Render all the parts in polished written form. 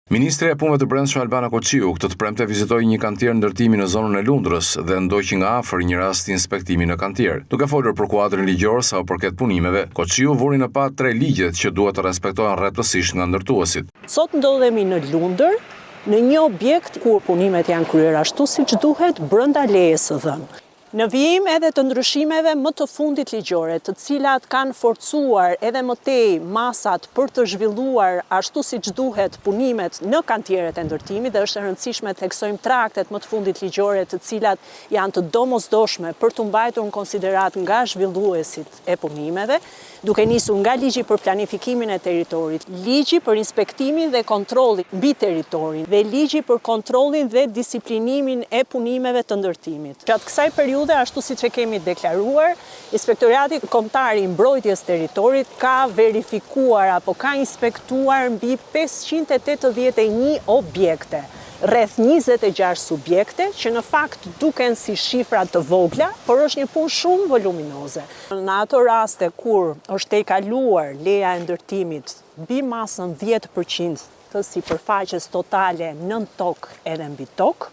Ministri e Punëve të Brendshme Albana Koçiu këtë të premte vizitoi një kantier ndërtimi në zonën e Lundrës dhe ndoqi nga afër një rast inspektimi në kantier. Duke folur për kuadrin ligjor sa u përket punimeve, Koçiu vuri në pa 3 ligjet që duhet të respektohen rreptësisht nga ndërtuesit. Sot ndodhemi në Lundër, në një objekt ku punimet janë kryer ashtu siç duhet brenda lejes së dhënë. Në vijim edhe të ndryshimeve më të fundit ligjore, të cilat kanë forcuar edhe më tej masat për të zhvilluar ashtu siç duhet punimet në kantieret e ndërtimit, dhe është e rëndësishme të theksojmë 3 aktet më të fundit ligjore, të cilat janë të domosdoshme për të mbajtur në konsiderat nga zhvilluesit e punimeve, duke nisur nga ligji për planifikimin e territorit, ligji për inspektimin dhe kontrollin mbi territorin dhe ligji për kontrollin dhe disiplinimin e punimeve të ndërtimit. Gjatë kësaj periudhe, ashtu siç e kemi deklaruar, Inspektorati Kombëtar i Mbrojtjes Territorit ka verifikuar apo ka inspektuar mbi 581 objekte, rreth 26 subjekte, që në fakt duken si shifra të vogla, por është një punë shumë voluminoze. Në ato raste kur është e kaluar leja e ndërtimit mbi masën 10% të sipërfaqes totale nën tokë edhe mbi tokë,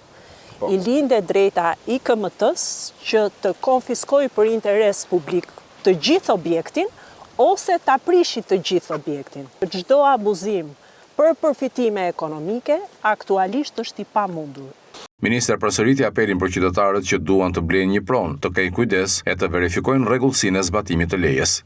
i linde drejta IKMT-s që të konfiskojë për interes publik të gjithë objektin ose ta prishë të gjithë objektin. Çdo abuzim për përfitime ekonomike aktualisht është i pamundur. Ministri përsëriti apelin për qytetarët që duan të blejnë një pronë, të kenë kujdes e të verifikojnë rregullsinë e zbatimit të lejes.